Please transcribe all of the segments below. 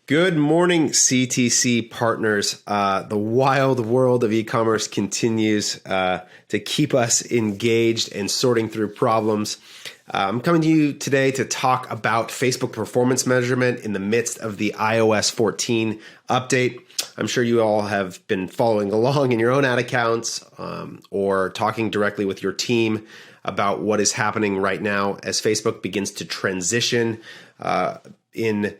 Good morning, CTC partners. The wild world of e-commerce continues to keep us engaged and sorting through problems. I'm coming to you today to talk about Facebook performance measurement in the midst of the iOS 14 update. I'm sure you all have been following along in your own ad accounts or talking directly with your team about what is happening right now as Facebook begins to transition in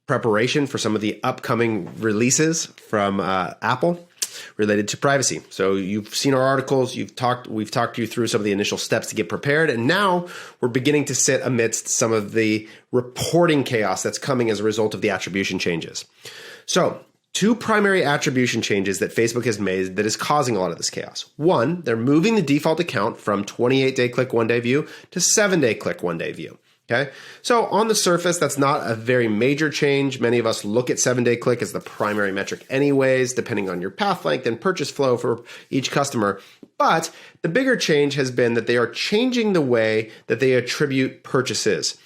preparation for some of the upcoming releases from Apple related to privacy. So you've seen our articles, we've talked you through some of the initial steps to get prepared, and now we're beginning to sit amidst some of the reporting chaos that's coming as a result of the attribution changes. So two primary attribution changes that Facebook has made that is causing a lot of this chaos. One, they're moving the default account from 28-day click one-day view to 7-day click one-day view. Okay, so on the surface, that's not a very major change. Many of us look at 7-day click as the primary metric anyways, depending on your path length and purchase flow for each customer. But the bigger change has been that they are changing the way that they attribute purchases.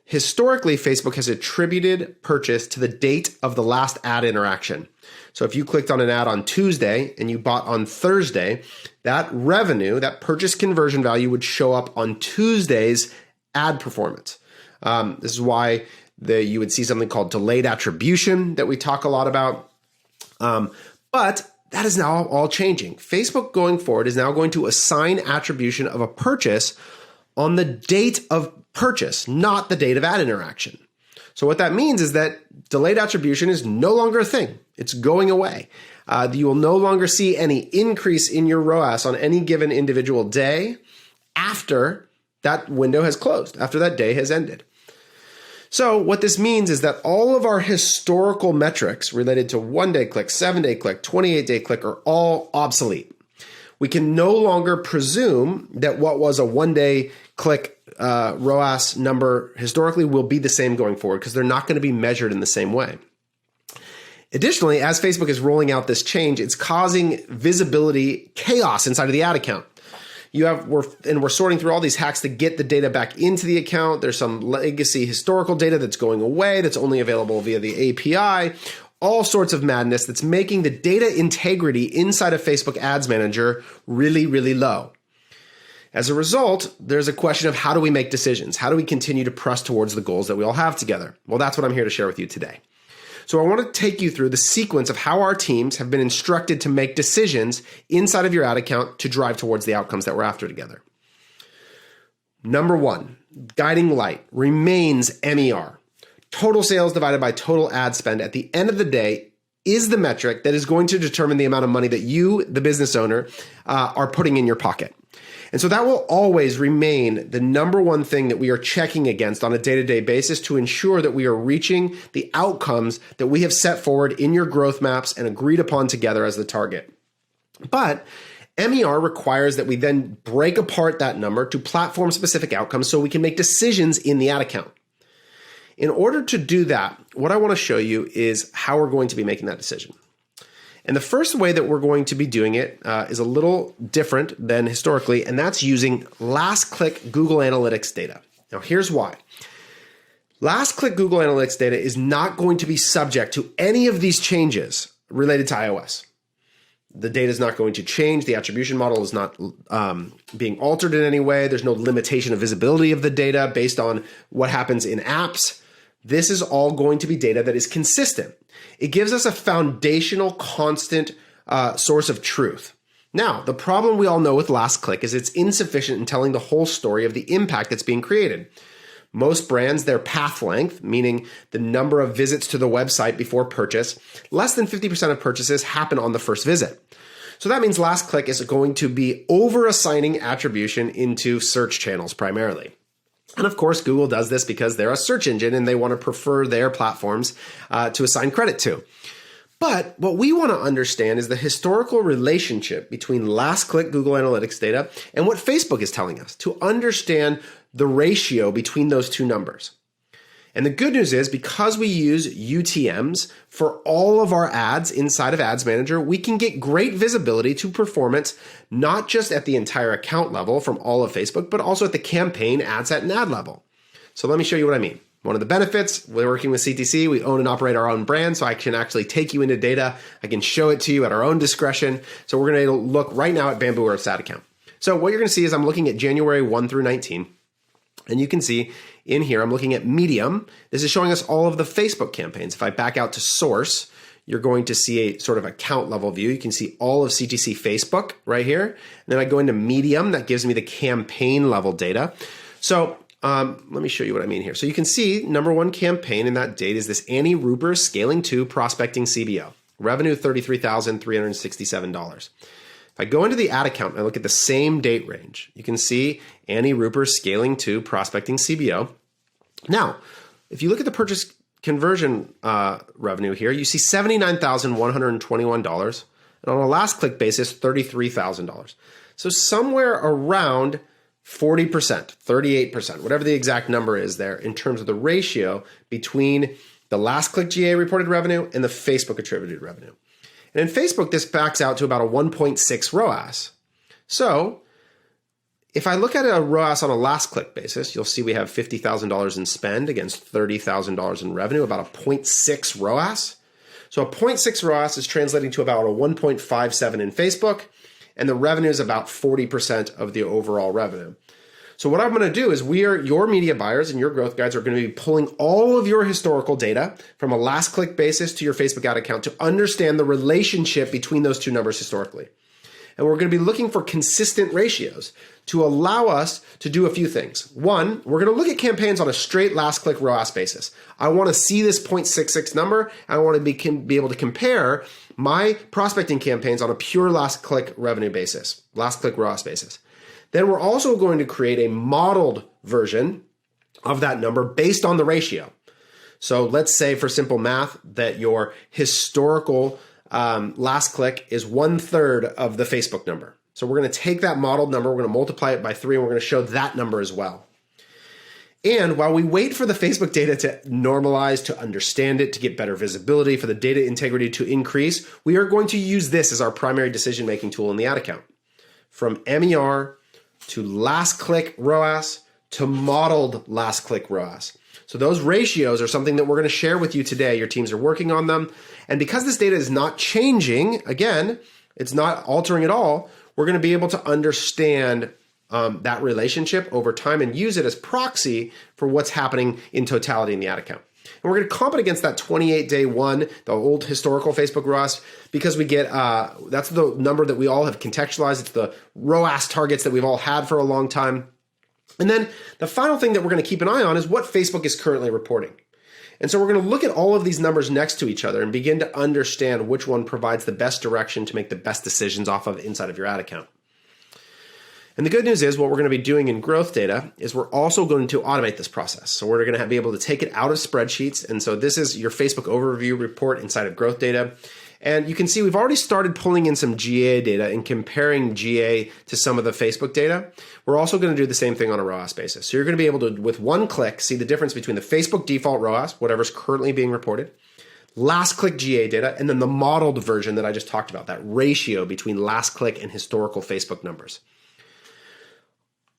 Historically, Facebook has attributed purchase to the date of the last ad interaction. So if you clicked on an ad on Tuesday and you bought on Thursday, that revenue, that purchase conversion value would show up on Tuesday's ad performance. This is why you would see something called delayed attribution that we talk a lot about. But that is now all changing. Facebook going forward is now going to assign attribution of a purchase on the date of purchase, not the date of ad interaction. So what that means is that delayed attribution is no longer a thing. It's going away. You will no longer see any increase in your ROAS on any given individual day after that window has closed, after that day has ended. So what this means is that all of our historical metrics related to 1-day click, 7-day click, 28-day click are all obsolete. We can no longer presume that what was a 1-day click ROAS number historically will be the same going forward because they're not going to be measured in the same way. Additionally, as Facebook is rolling out this change, it's causing visibility chaos inside of the ad account. We're sorting through all these hacks to get the data back into the account. There's some legacy historical data that's going away that's only available via the API. All sorts of madness that's making the data integrity inside of Facebook Ads Manager really, really low. As a result, there's a question of how do we make decisions? How do we continue to press towards the goals that we all have together? Well, that's what I'm here to share with you today. So I want to take you through the sequence of how our teams have been instructed to make decisions inside of your ad account to drive towards the outcomes that we're after together. Number one, guiding light remains MER. Total sales divided by total ad spend at the end of the day is the metric that is going to determine the amount of money that you, the business owner, are putting in your pocket. And so that will always remain the number one thing that we are checking against on a day-to-day basis to ensure that we are reaching the outcomes that we have set forward in your growth maps and agreed upon together as the target. But MER requires that we then break apart that number to platform-specific outcomes so we can make decisions in the ad account. In order to do that, what I want to show you is how we're going to be making that decision. And the first way that we're going to be doing it is a little different than historically, and that's using last click Google Analytics data. Now, here's why. Last click Google Analytics data is not going to be subject to any of these changes related to iOS. The data is not going to change. The attribution model is not being altered in any way. There's no limitation of visibility of the data based on what happens in apps. This is all going to be data that is consistent. It gives us a foundational, constant source of truth. Now, the problem we all know with last click is it's insufficient in telling the whole story of the impact that's being created. Most brands, their path length, meaning the number of visits to the website before purchase, less than 50% of purchases happen on the first visit. So that means last click is going to be over-assigning attribution into search channels primarily. And of course, Google does this because they're a search engine and they want to prefer their platforms to assign credit to. But what we want to understand is the historical relationship between last click Google Analytics data and what Facebook is telling us to understand the ratio between those two numbers. And the good news is because we use UTMs for all of our ads inside of Ads Manager, we can get great visibility to performance, not just at the entire account level from all of Facebook, but also at the campaign, ad set, and ad level. So let me show you what I mean. One of the benefits, we're working with CTC, we own and operate our own brand, so I can actually take you into data. I can show it to you at our own discretion. So we're going to look right now at Bamboo Earth's ad account. So what you're going to see is I'm looking at January 1 through 19. And you can see in here, I'm looking at Medium. This is showing us all of the Facebook campaigns. If I back out to source, you're going to see a sort of account level view. You can see all of CTC Facebook right here. And then I go into Medium. That gives me the campaign level data. So let me show you what I mean here. So you can see number one campaign in that date is this Annie Rupert Scaling 2 Prospecting CBO. Revenue $33,367. If I go into the ad account and I look at the same date range, you can see Annie Rupert Scaling 2 Prospecting CBO. Now, if you look at the purchase conversion revenue here, you see $79,121. And on a last click basis, $33,000. So somewhere around 40%, 38%, whatever the exact number is there in terms of the ratio between the last click GA reported revenue and the Facebook attributed revenue. And in Facebook, this backs out to about a 1.6 ROAS. So if I look at a ROAS on a last click basis, you'll see we have $50,000 in spend against $30,000 in revenue, about a 0.6 ROAS. So a 0.6 ROAS is translating to about a 1.57 in Facebook, and the revenue is about 40% of the overall revenue. So what I'm going to do is your media buyers and your growth guides are going to be pulling all of your historical data from a last click basis to your Facebook ad account to understand the relationship between those two numbers historically. And we're going to be looking for consistent ratios to allow us to do a few things. One, we're going to look at campaigns on a straight last click ROAS basis. I want to see this 0.66 number. I want to be able to compare my prospecting campaigns on a pure last click revenue basis, last click ROAS basis. Then we're also going to create a modeled version of that number based on the ratio. So let's say for simple math that your historical last click is 1/3 of the Facebook number. So we're going to take that modeled number, we're going to multiply it by 3, and we're going to show that number as well. And while we wait for the Facebook data to normalize, to understand it, to get better visibility, for the data integrity to increase, we are going to use this as our primary decision-making tool in the ad account. From MER to last click ROAS to modeled last click ROAS. So those ratios are something that we're going to share with you today. Your teams are working on them. And because this data is not changing, again, it's not altering at all, we're going to be able to understand that relationship over time and use it as proxy for what's happening in totality in the ad account. And we're going to comp it against that 28-day one, the old historical Facebook ROAS, because we get, that's the number that we all have contextualized. It's the ROAS targets that we've all had for a long time. And then the final thing that we're going to keep an eye on is what Facebook is currently reporting. And so we're going to look at all of these numbers next to each other and begin to understand which one provides the best direction to make the best decisions off of inside of your ad account. And the good news is what we're going to be doing in growth data is we're also going to automate this process. So we're going to be able to take it out of spreadsheets. And so this is your Facebook overview report inside of growth data. And you can see we've already started pulling in some GA data and comparing GA to some of the Facebook data. We're also going to do the same thing on a ROAS basis. So you're going to be able to, with one click, see the difference between the Facebook default ROAS, whatever's currently being reported, last click GA data, and then the modeled version that I just talked about, that ratio between last click and historical Facebook numbers.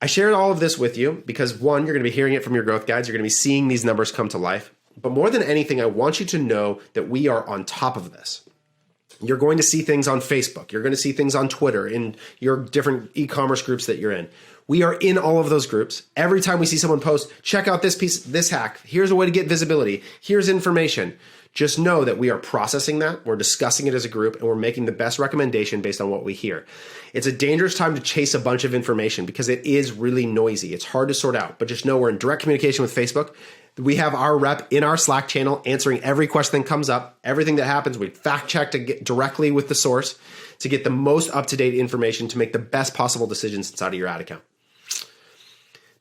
I shared all of this with you because, one, you're going to be hearing it from your growth guides. You're going to be seeing these numbers come to life. But more than anything, I want you to know that we are on top of this. You're going to see things on Facebook. You're going to see things on Twitter, in your different e-commerce groups that you're in. We are in all of those groups. Every time we see someone post, check out this piece, this hack. Here's a way to get visibility. Here's information. Just know that we are processing that. We're discussing it as a group, and we're making the best recommendation based on what we hear. It's a dangerous time to chase a bunch of information because it is really noisy. It's hard to sort out, but just know we're in direct communication with Facebook. We have our rep in our Slack channel answering every question that comes up. Everything that happens, we fact check to get directly with the source to get the most up-to-date information to make the best possible decisions inside of your ad account.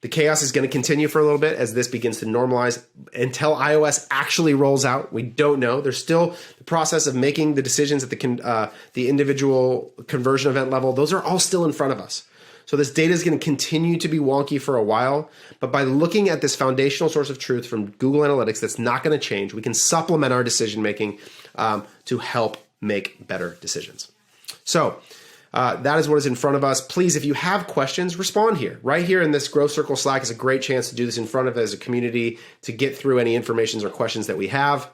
The chaos is going to continue for a little bit as this begins to normalize until iOS actually rolls out. We don't know. There's still the process of making the decisions at the individual conversion event level. Those are all still in front of us. So this data is going to continue to be wonky for a while, but by looking at this foundational source of truth from Google Analytics that's not going to change, we can supplement our decision making to help make better decisions. So that is what is in front of us. Please, if you have questions, respond here. Right here in this Growth Circle Slack is a great chance to do this in front of as a community to get through any information or questions that we have.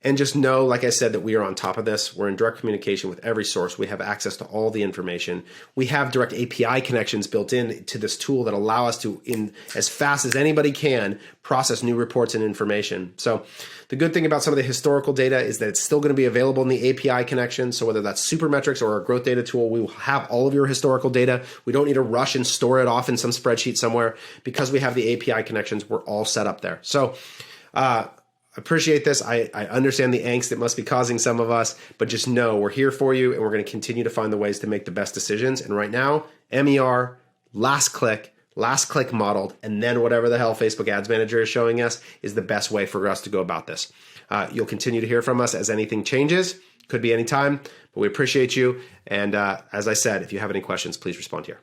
And just know, like I said, that we are on top of this. We're in direct communication with every source. We have access to all the information. We have direct API connections built in to this tool that allow us to, in as fast as anybody can, process new reports and information. So the good thing about some of the historical data is that it's still going to be available in the API connection. So whether that's Supermetrics or our growth data tool, we will have all of your historical data. We don't need to rush and store it off in some spreadsheet somewhere. Because we have the API connections, we're all set up there. So, appreciate this. I understand the angst it must be causing some of us, but just know we're here for you and we're going to continue to find the ways to make the best decisions. And right now, MER, last click modeled, and then whatever the hell Facebook Ads Manager is showing us is the best way for us to go about this. You'll continue to hear from us as anything changes. Could be anytime, but we appreciate you. And as I said, if you have any questions, please respond here.